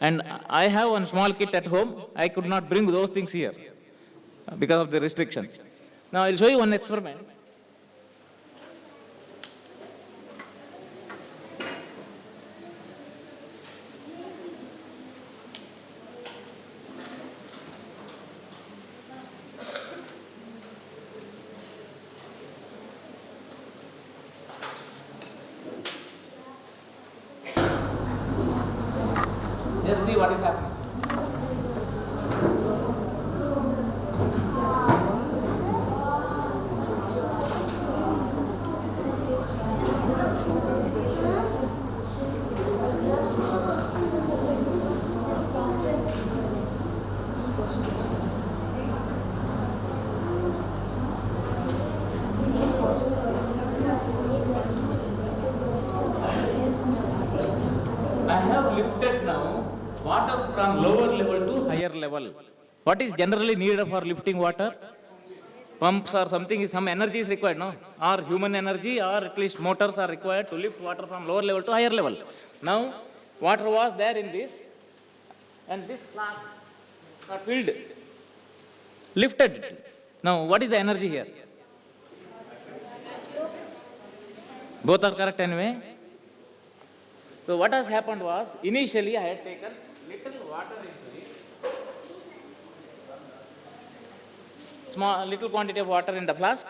And I have one small kit at home. I could not bring those things here because of the restrictions. Now I'll show you one experiment. Just see what is happening. I have lifted now water from lower level to higher level. What is generally needed for lifting water? Pumps or something, some energy is required, no? Or human energy or at least motors are required to lift water from lower level to higher level. Now, water was there in this and this flask got filled, lifted. Now, what is the energy here? Both are correct anyway. So what has happened was, initially I had taken little water into it, little quantity of water in the flask,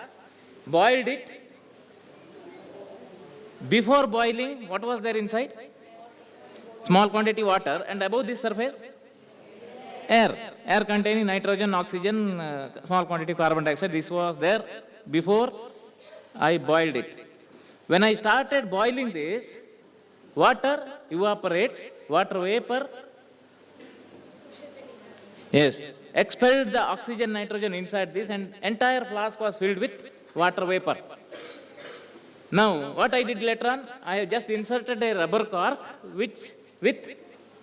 boiled it. Before boiling, what was there inside? Small quantity water, and above this surface, air. Air containing nitrogen, oxygen, small quantity carbon dioxide. This was there before I boiled it. When I started boiling this, water evaporates, water vapor, yes, expelled the oxygen, nitrogen inside this, and entire flask was filled with water vapor. Now, what I did later on, I have just inserted a rubber cork which with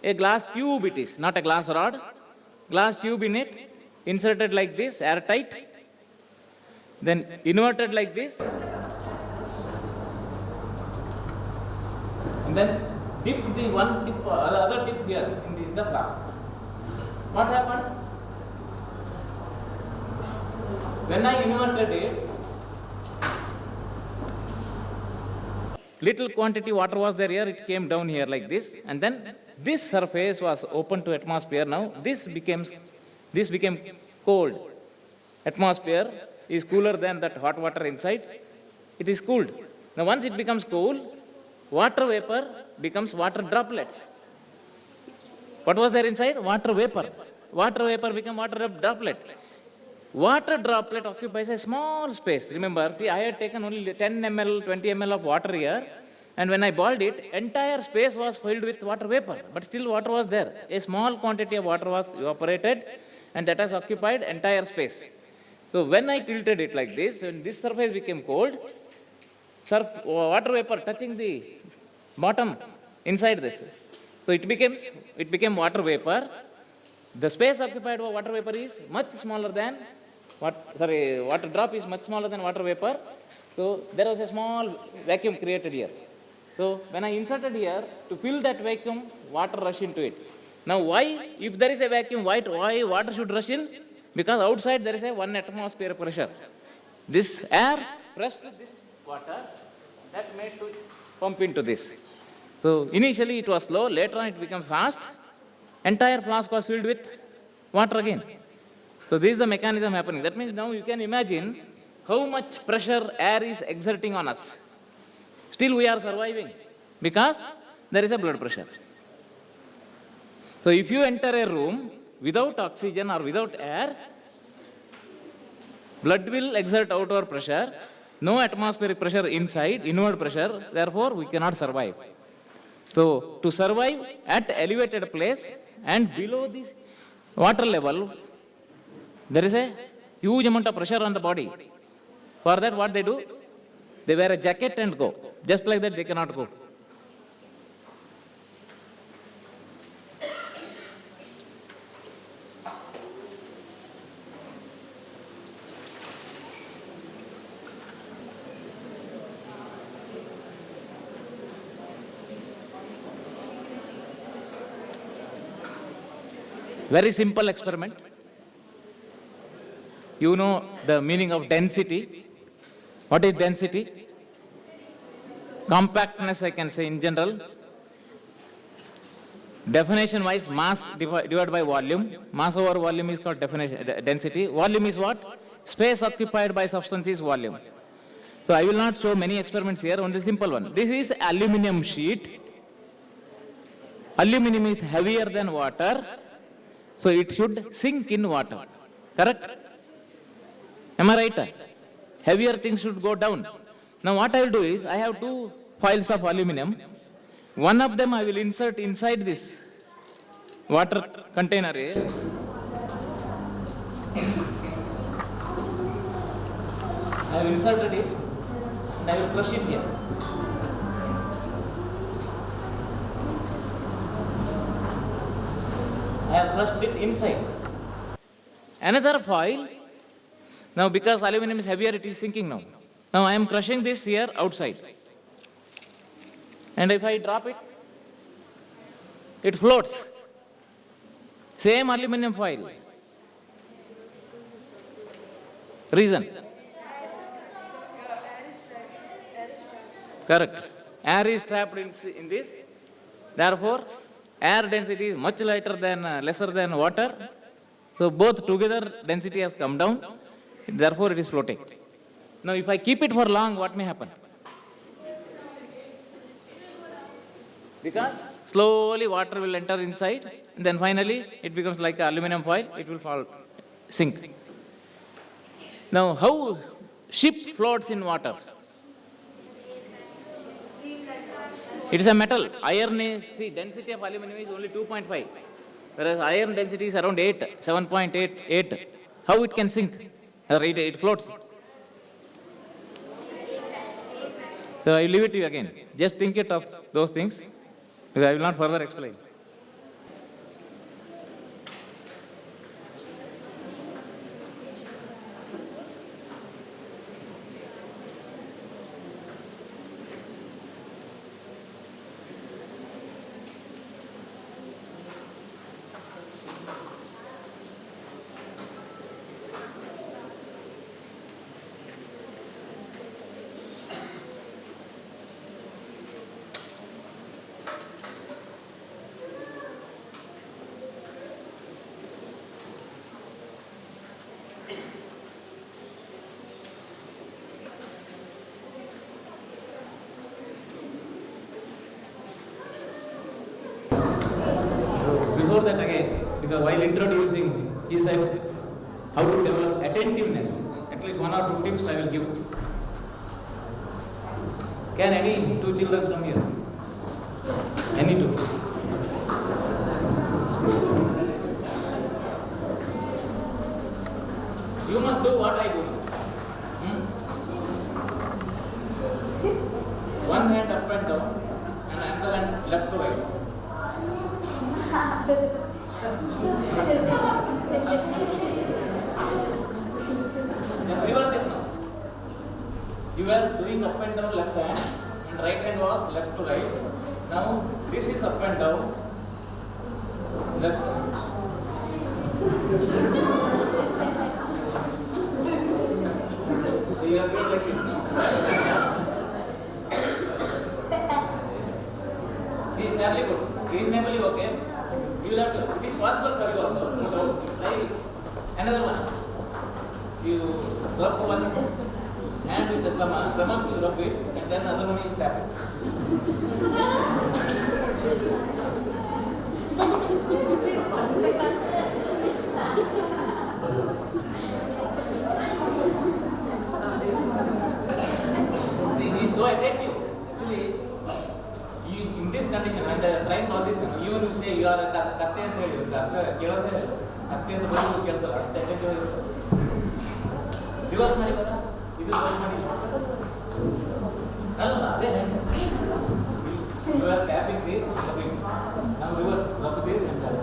a glass tube it is, not a glass rod, glass tube in it, inserted like this, airtight, then inverted like this, and then dip the one tip, other tip here in the flask. What happened? When I inverted it, little quantity water was there here, it came down here like this, and then this surface was open to atmosphere. Now this became cold. Atmosphere is cooler than that hot water inside. It is cooled. Now once it becomes cool, water vapor becomes water droplets. What was there inside? Water vapor. Water vapor became water droplet. Water droplet occupies a small space. Remember, see, I had taken only 10 ml, 20 ml of water here, and when I boiled it, entire space was filled with water vapor, but still water was there. A small quantity of water was evaporated, and that has occupied entire space. So when I tilted it like this, when this surface became cold, water vapor touching the bottom inside this. So it became water vapor. The space occupied by water vapor is much smaller than water drop is much smaller than water vapor. So there was a small vacuum created here. So when I inserted here, to fill that vacuum, water rushed into it. Now why, if there is a vacuum, why water should rush in? Because outside there is a 1 atmosphere pressure. This air pressed this water, that made to pump into this. So initially it was slow, later on it became fast. Entire flask was filled with water again. So this is the mechanism happening. That means now you can imagine how much pressure air is exerting on us. Still we are surviving because there is a blood pressure. So if you enter a room without oxygen or without air, blood will exert outward pressure, no atmospheric pressure inside, inward pressure, therefore we cannot survive. So to survive at elevated place and below this water level, there is a huge amount of pressure on the body. For that, what they do? They wear a jacket and go. Just like that, they cannot go. Very simple experiment. You know the meaning of density. What is density? Compactness, I can say in general. Definition wise, mass divided by volume. Mass over volume is called density. Volume is what? Space occupied by substance is volume. So I will not show many experiments here, only simple one. This is aluminum sheet. Aluminum is heavier than water, so it should sink in water. Correct? Am I right? Heavier things should go down. Now what I will do is, I have two foils of aluminum. One of them I will insert inside this water container here. I have inserted it and I will crush it here. I have crushed it inside. Another foil. Now because aluminum is heavier, it is sinking now. Now I am crushing this here outside. And if I drop it, it floats. Same aluminum foil. Reason? Correct. Air is trapped in this. Therefore, air density is much lighter than, lesser than water. So both together density has come down. Therefore, it is floating. Now, if I keep it for long, what may happen? Because slowly water will enter inside, and then finally it becomes like aluminum foil, it will fall, sink. Now, how ship floats in water? It is a metal. Iron is, see, density of aluminum is only 2.5, whereas iron density is around 8, 7.88. How it can sink? It floats. So I will leave it to you again. Just think it of those things, because I will not further explain. Before that again, because while introducing, he said how to develop attentiveness. At least 1 or 2 tips I will give. Can any 2 children come here? Any 2? You must do what I do. One hand up and down, and another hand left to right. Now reverse it now. You are doing up and down left hand, and right hand was left to right. Now this is up and down, left. So you are doing like this now. He is fairly good, reasonably okay. You will have to, it is possible for you also, no doubt. Try another one. You rub one hand with the stomach you rub it, and then another one is tap it. See, he is so effective. Actually, in this condition, when they are trying all this, even you say you are a katte and tell you, katte and badu kelsa, reverse mari kada, idu reverse mari. No, they you are tapping this, rubbing. Now reverse, rub this and tap.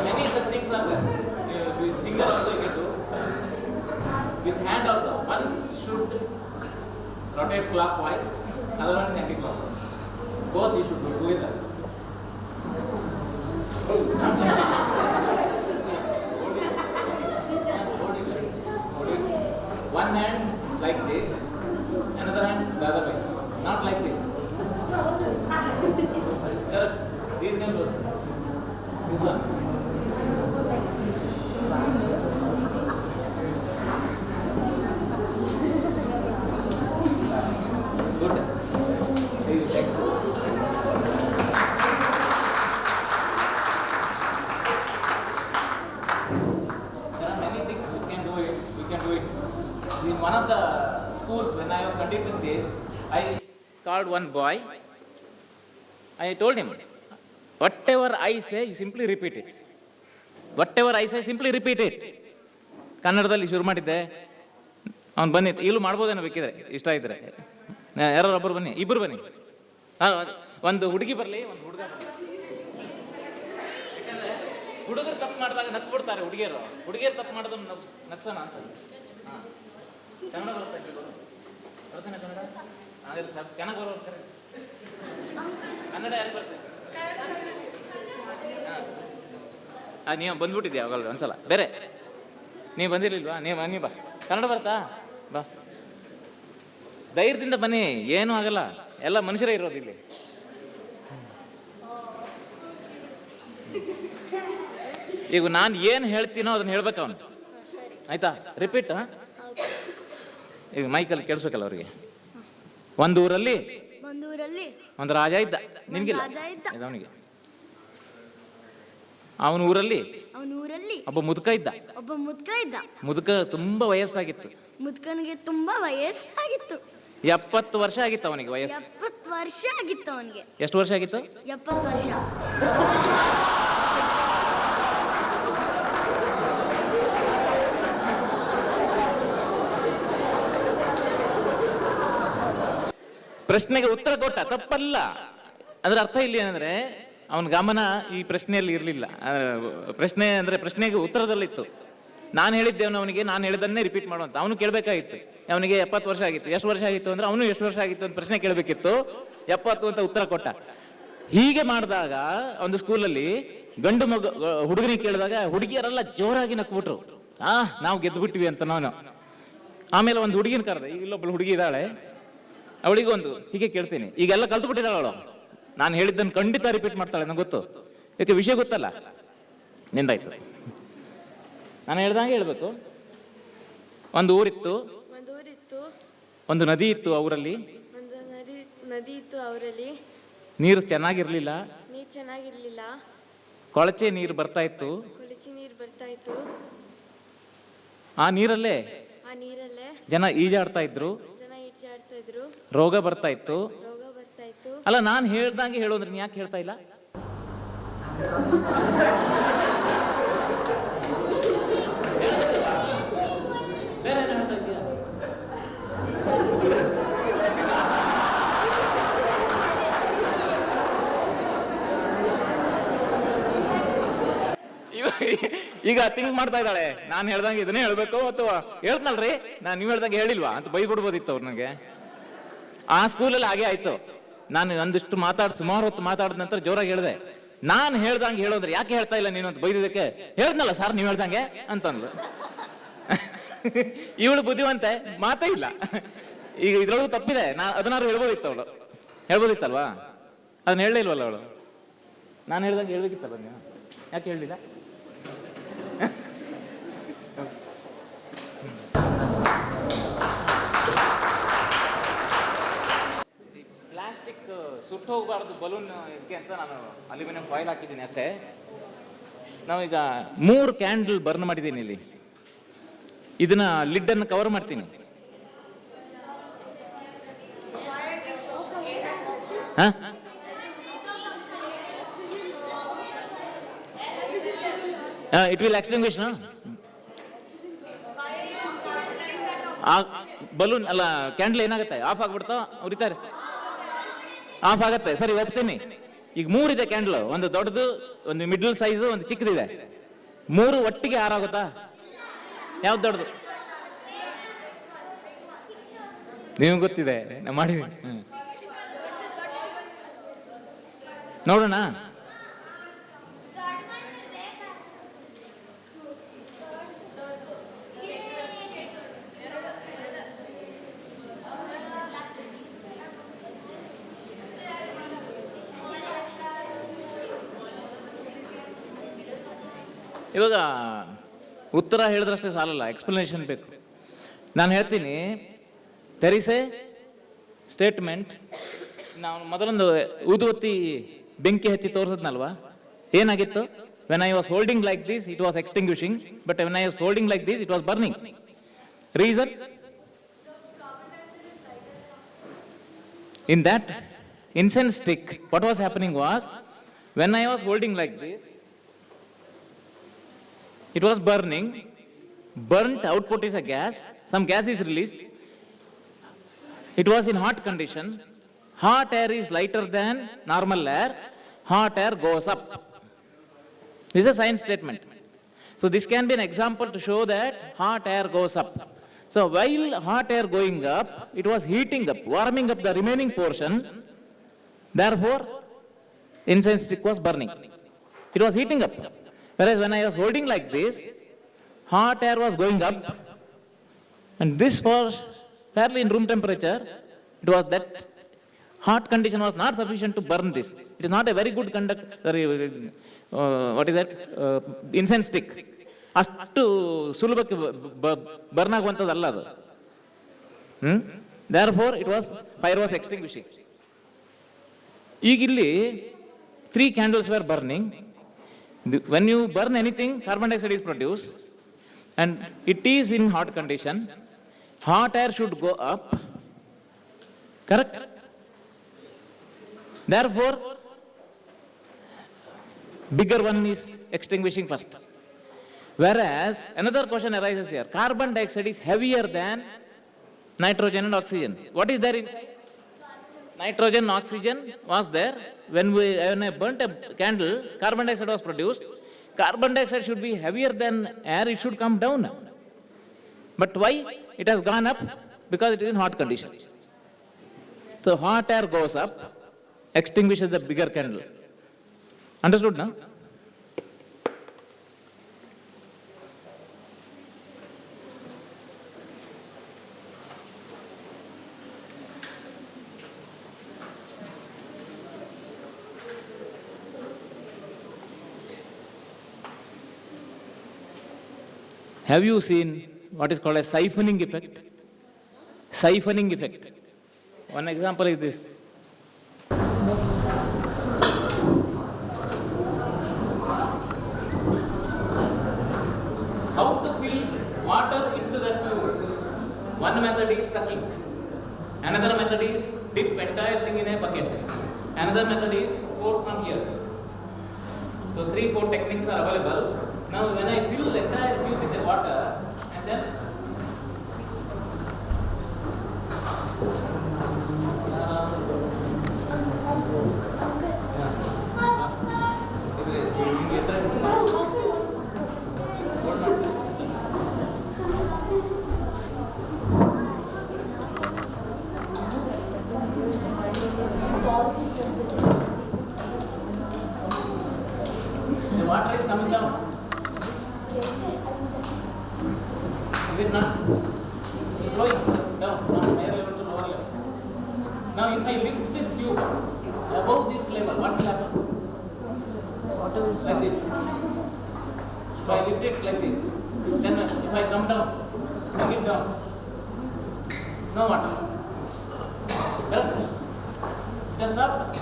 Many rotate clockwise, other one anti-clockwise. Both you should do together. Not like that. Hold it. Hold it. Hold it. One hand like this, another hand the other way. Not like this. These can do. This one. Good. See you check. There are many things we can do it. We can do it. In one of the schools, when I was conducting this, I called one boy. I told him, whatever I say, you simply repeat it. Whatever I say, simply repeat it. ಕನ್ನಡದಲ್ಲಿ ಶುರು ಮಾಡಿದ್ದೆ, ಅವ್ನು ಬಂದಿತ್ತು. ಇಲ್ಲೂ ಮಾಡ್ಬೋದೇನೋ ಬೇಕಿದ್ರೆ, ಇಷ್ಟ ಇದ್ರೆ. ಯಾರು ಒಬ್ಬರು ಬನ್ನಿ, ಇಬ್ಬರು ಬನ್ನಿ. ಒಂದು ಹುಡುಗಿ ಬರಲಿ, ಒಂದು ಹುಡುಗ ಬರಲಿ. ಯಾಕಂದ್ರೆ ಹುಡುಗರು ತಪ್ಪು ಮಾಡಿದಾಗ ನಕ್ಬಿಡ್ತಾರೆ ಹುಡುಗಿಯರು. ಹುಡುಗಿಯರು ತಪ್ಪು ಮಾಡೋದನ್ನು ನಗ್ಸೋಣ ಅಂತ. ಹಾಂ, ಕನ್ನಡ ಬರ್ತಾ ಇದ್ದೀವಿ. ಬರ್ತಾನೆ ಕನ್ನಡ? ಚೆನ್ನಾಗಿ ಬರೋರು ಕರೆ. ಕನ್ನಡ ಯಾರು ಬರ್ತಾರೆ? ಹಾಂ, ನೀವು ಬಂದ್ಬಿಟ್ಟಿದ್ಯಾ ಅವಾಗಲ್ಲ ಒಂದ್ಸಲ. ಬೇರೆ ನೀವು ಬಂದಿರಲಿಲ್ವಾ? ನೀವು ಬಾ. ಕನ್ನಡ ಬರ್ತಾ? ಬಾ, ಧೈರ್ಯದಿಂದ ಬನ್ನಿ, ಏನೂ ಆಗಲ್ಲ. ಎಲ್ಲ ಮನುಷ್ಯರೇ ಇರೋದು ಇಲ್ಲಿ. ಈಗ ನಾನು ಏನು ಹೇಳ್ತೀನೋ ಅದನ್ನ ಹೇಳ್ಬೇಕು ಅವನು. ಆಯ್ತಾ? ರಿಪೀಟ್. ಈಗ ಮೈಕಲ್ಲಿ ಕೇಳಿಸ್ಬೇಕಲ್ಲ ಅವ್ರಿಗೆ. ಒಂದೂರಲ್ಲಿ ಒಂದು ರಾಜ ಇದ್ದ. ನಿನ್ಗಿಲ್ಲ ಅವನಿಗೆ. ಅವನ ಊರಲ್ಲಿ ಒಬ್ಬ ಮುದುಕ ಇದ್ದ. ಮುದುಕ ತುಂಬಾ ವಯಸ್ಸಾಗಿತ್ತು. ಮುದುಕನಿಗೆ ತುಂಬಾ ವಯಸ್ಸಾಗಿತ್ತು. 70 ವರ್ಷ ಆಗಿತ್ತು ಅವನಿಗೆ ವಯಸ್ಸು. 70 ವರ್ಷ ಆಗಿತ್ತು ಅವನಿಗೆ. ಎಷ್ಟು ವರ್ಷ ಆಗಿತ್ತು? 70 ವರ್ಷ. ಪ್ರಶ್ನೆಗೆ ಉತ್ತರ ಕೊಟ್ಟ, ತಪ್ಪಲ್ಲ. ಅದ್ರ ಅರ್ಥ ಇಲ್ಲಿ ಏನಂದ್ರೆ ಅವನ ಗಮನ ಈ ಪ್ರಶ್ನೆಯಲ್ಲಿ ಇರಲಿಲ್ಲ. ಪ್ರಶ್ನೆಗೆ ಉತ್ತರದಲ್ಲಿತ್ತು. ನಾನು ಹೇಳಿದ್ದೇವನು ಅವನಿಗೆ, ನಾನು ಹೇಳಿದನ್ನೇ ರಿಪೀಟ್ ಮಾಡುವಂತ. ಅವನು ಕೇಳಬೇಕಾಗಿತ್ತು. ಅವನಿಗೆ 70 ವರ್ಷ ಆಗಿತ್ತು. ಎಷ್ಟು ವರ್ಷ ಆಗಿತ್ತು ಅಂದ್ರೆ ಅವನು ಎಷ್ಟು ವರ್ಷ ಆಗಿತ್ತು ಅಂತ ಪ್ರಶ್ನೆ ಕೇಳಬೇಕಿತ್ತು. 70 ಅಂತ ಉತ್ತರ ಕೊಟ್ಟ. ಹೀಗೆ ಮಾಡಿದಾಗ ಒಂದು ಸ್ಕೂಲಲ್ಲಿ ಗಂಡು ಮಗು ಹುಡುಗನಿಗೆ ಕೇಳಿದಾಗ ಹುಡುಗಿಯರೆಲ್ಲ ಜೋರಾಗಿ ನಕ್ಬಿಟ್ರು. ನಾವು ಗೆದ್ದು ಬಿಟ್ವಿ ಅಂತ ನಾನು. ಆಮೇಲೆ ಒಂದು ಹುಡುಗಿನ ಕರೆದೆ. ಈಗ ಇಲ್ಲೊಬ್ಬಳು ಹುಡುಗಿ ಇದ್ದಾಳೆ, ಅವಳಿಗೊಂದು ಹೀಗೆ ಕೇಳ್ತೀನಿ. ಈಗೆಲ್ಲ ಕಲ್ತು ಬಿಟ್ಟಿದ್ದಾಳೆ ಅವಳು. ನಾನು ಹೇಳಿದ್ದನ್ನು ಖಂಡಿತ ರಿಪೀಟ್ ಮಾಡ್ತಾಳೆ, ನಂಗೆ ಗೊತ್ತು. ಯಾಕೆ ವಿಷಯ ಗೊತ್ತಲ್ಲ. ನಿಂದಾಯ್ತು, ನಾನು ಹೇಳ್ದಂಗೆ ಹೇಳ್ಬೇಕು. ಒಂದು ಊರಿತ್ತು, ಒಂದು ನದಿ ಇತ್ತು ಅವರಲ್ಲಿ. ನೀರು ಚೆನ್ನಾಗಿರ್ಲಿಲ್ಲ. ಕೊಳಚೆ ನೀರು ಬರ್ತಾ ಇತ್ತು. ಆ ನೀರಲ್ಲೇ ಜನ ಈಜಾಡ್ತಾ ಇದ್ರು. ರೋಗ ಬರ್ತಾ ಇತ್ತು. ಅಲ್ಲ, ನಾನು ಹೇಳ್ದಂಗೆ ಹೇಳೋದ್ರೆ ನೀ ಯಾಕೆ ಹೇಳ್ತಾ ಇಲ್ಲ? ಈಗ ಥಿಂಕ್ ಮಾಡ್ತಾ ಇದ್ದಾಳೆ, ನಾನು ಹೇಳ್ದಂಗೆ ಇದನ್ನೇ ಹೇಳ್ಬೇಕು ಅಥವಾ ಹೇಳ್ತನಲ್ರಿ ನಾನು ನೀವು ಹೇಳ್ದಂಗೆ ಹೇಳಿಲ್ವಾ ಅಂತ ಬೈಬಿಡ್ಬೋದಿತ್ತು ಅವ್ರು ನನಗೆ. ಆ ಸ್ಕೂಲಲ್ಲಿ ಹಾಗೆ ಆಯ್ತು. ನಾನು ಒಂದಿಷ್ಟು ಸುಮಾರು ಹೊತ್ತು ಮಾತಾಡಿದ ನಂತರ ಜೋರಾಗಿ ಹೇಳಿದೆ, ನಾನು ಹೇಳ್ದಂಗೆ ಹೇಳೋದ್ರೆ ಯಾಕೆ ಹೇಳ್ತಾ ಇಲ್ಲ ನೀನು ಅಂತ ಬೈದಿದ್ದಕ್ಕೆ, ಹೇಳ್ದನಲ್ಲ ಸರ್ ನೀವು ಹೇಳ್ದಂಗೆ ಅಂತಂದ್ಲು. ಇವಳು ಬುದ್ಧಿವಂತೆ, ಮಾತೇ ಇಲ್ಲ. ಈಗ ಇದ್ರೊಳಗೂ ತಪ್ಪಿದೆ. ಅದನ್ನಾರು ಹೇಳ್ಬೋದಿತ್ತಲ್ವಾ? ಅದನ್ನ ಹೇಳಲಿಲ್ವಲ್ಲ ಅವಳು. ನಾನು ಹೇಳ್ದಂಗೆ ಹೇಳ್ಬೇಕಿತ್ತಲ್ಲ ನೀವು, ಯಾಕೆ ಹೇಳಲಿಲ್ಲ? ಪ್ಲಾಸ್ಟಿಕ್ ಸುಟ್ಟು ಹೋಗಬಾರ್ದು ಬಲೂನ್ ಇದಕ್ಕೆ ಅಂತ ನಾನು ಅಲ್ಯೂಮಿನಿಯಂ ಫಾಯಿಲ್ ಹಾಕಿದ್ದೀನಿ ಅಷ್ಟೇ. ನಾವೀಗ 3 ಕ್ಯಾಂಡಲ್ ಬರ್ನ್ ಮಾಡಿದ್ದೀನಿ ಇಲ್ಲಿ. ಇದನ್ನ ಲಿಡ್ ಅನ್ನು ಕವರ್ ಮಾಡ್ತೀನಿ. ಇಟ್ ವಿಲ್ ಎಕ್ಸ್ಟಿಂಗ್ವಿಶ್ ನಾ ಬಲೂನ್ ಅಲ್ಲ, ಕ್ಯಾಂಡಲ್ ಏನಾಗುತ್ತೆ, ಆಫ್ ಆಗ್ಬಿಡ್ತಾವ, ಉರಿತಾರೆ, ಆಫ್ ಆಗತ್ತೆ. ಸರಿ, ಒಪ್ತೀನಿ. ಈಗ 3 ಇದೆ ಕ್ಯಾಂಡಲ್, ಒಂದು ದೊಡ್ಡದು, ಒಂದು ಮಿಡ್ಲ್ ಸೈಜ್, ಒಂದು ಚಿಕ್ಕದಿದೆ. 3 ಒಟ್ಟಿಗೆ ಆರಾಗುತ್ತಾ? ಯಾವ್ದು ದೊಡ್ಡದು? ನೀವು ಗೊತ್ತಿದೆ ನಾ ಮಾಡಿದ್ದೀನಿ. ನೋಡೋಣ. ಇವಾಗ ಉತ್ತರ ಹೇಳಿದ್ರಷ್ಟೇ ಸಾಲಲ್ಲ, ಎಕ್ಸ್ಪ್ಲನೇಷನ್ ಬೇಕು. ನಾನು ಹೇಳ್ತೀನಿ, ದೆರ್ ಇಸ್ ಎ ಸ್ಟೇಟ್ಮೆಂಟ್. ನಾವು ಮೊದಲೊಂದು ಊದುವತ್ತಿ ಬೆಂಕಿ ಹಚ್ಚಿ ತೋರಿಸಿದ್ನಲ್ವಾ, ಏನಾಗಿತ್ತು? When I was holding like this it was extinguishing, but when I was holding like this it was burning. Reason? In that incense stick, what was happening was, when I was holding like this, it was burning. Burnt output is a gas. Some gas is released. It was in hot condition. Hot air is lighter than normal air. Hot air goes up. This is a science statement. So this can be an example to show that hot air goes up. So while hot air going up, it was heating up, warming up the remaining portion. Therefore, incense stick was burning. It was heating up. Whereas when I was holding like this, hot air was going up, and this was fairly in room temperature. It was that hot condition was not sufficient to burn this. It is not a very good what is that? Incense stick. ಅಷ್ಟು ಸುಲಭಕ್ಕೆ burn ಆಗುವಂಥದ್ದಲ್ಲ ಅದು. Therefore, it was fire was extinguishing. ಈಗ ಇಲ್ಲಿ 3 candles were burning. When you burn anything, carbon dioxide is produced, and it is in hot condition. Hot air should go up, correct? Therefore, bigger one is extinguishing first. Whereas another question arises here: carbon dioxide is heavier than nitrogen and oxygen. What is there inside? Nitrogen, oxygen was there. When I burnt a candle, carbon dioxide was produced. Carbon dioxide should be heavier than air, it should come down. But why it has gone up? Because it is in hot condition. So hot air goes up, extinguishes the bigger candle. Understood now? Have you seen what is called a siphoning effect? Siphoning effect. One example is this. How to fill water into the tube? One method is sucking. Another method is dip entire thing in a bucket. Another method is pour from here. So 3-4 techniques are available. Now when I fill the entire tube with the water and then the water is coming down. Is it not? It's flowing down from higher level to lower level. Now if I lift this tube above this level, what will happen? Water will stop. Like this. So I lift it like this. Then if I come down, bring it down. No water. Correct? It has stopped.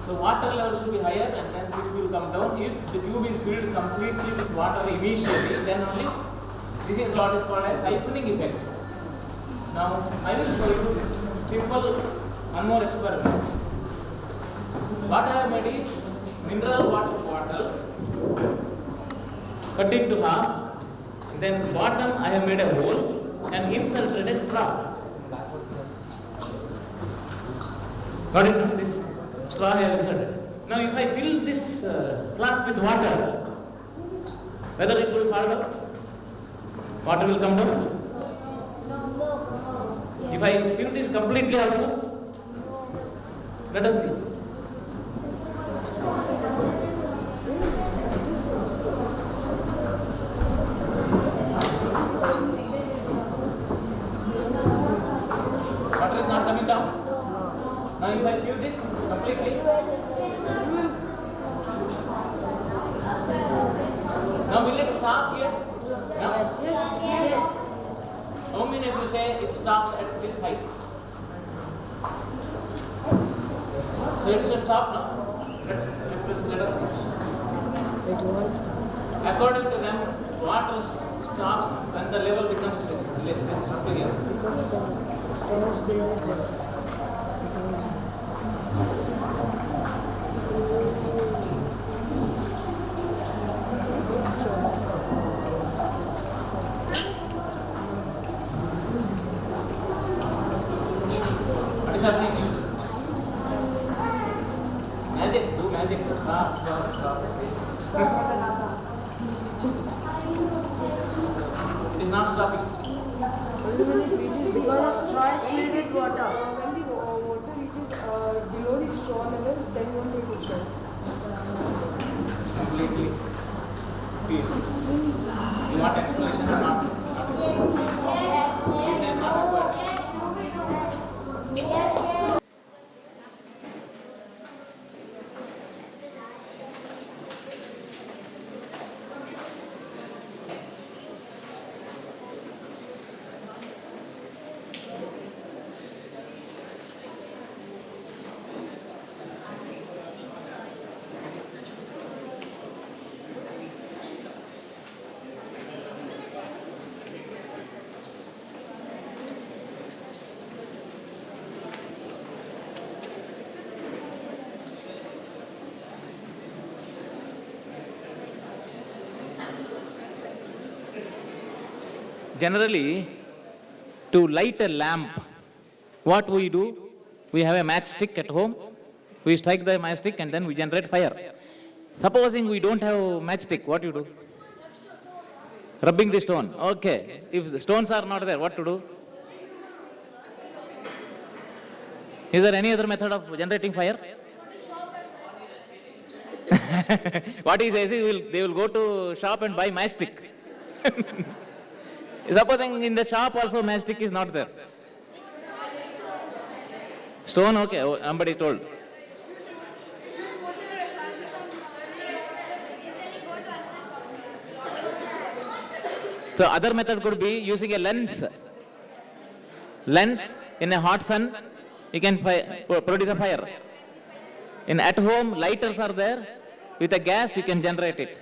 The water level should be higher and then this will come down. If the tube is filled completely with water initially, then only this is what is called as siphoning effect. Now I will show you this simple one more experiment. What I have made is mineral water bottle, cut it to half, then bottom I have made a hole and inserted a straw. Got it? This straw I have inserted. Now if I fill this glass with water, whether it will fall down? Water will come down? If I fill this completely also, let us see. Water is not coming down. Now if I fill this completely, now will it stop here? No? Yes. How many of you say it stops at this height? So it should stop now. Let us see. According to them, water stops when the level becomes less up to here. What is happening? Magic, do magic. Stop. It is not stopping. Because the straw is filled with water. When the water reaches below the straw level, then you want to put straw. Completely. You want explanation or not? He says not required. Generally, to light a lamp, what we do? We have a matchstick at home. We strike the matchstick and then we generate fire. Supposing we don't have matchstick, what you do? Rubbing the stone. Okay. If the stones are not there, what to do? Is there any other method of generating fire? What he says is they will go to shop and buy matchstick. Supposing in the shop also matchstick is not there. Stone, okay, somebody told. So other method could be using a lens. Lens in a hot sun, you can produce a fire. At home, lighters are there. With a gas, you can generate it.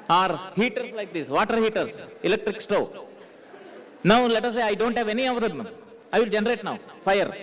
Or heaters like this, water heaters, electric stove. Now let us say I don't have any of them. I will generate now fire.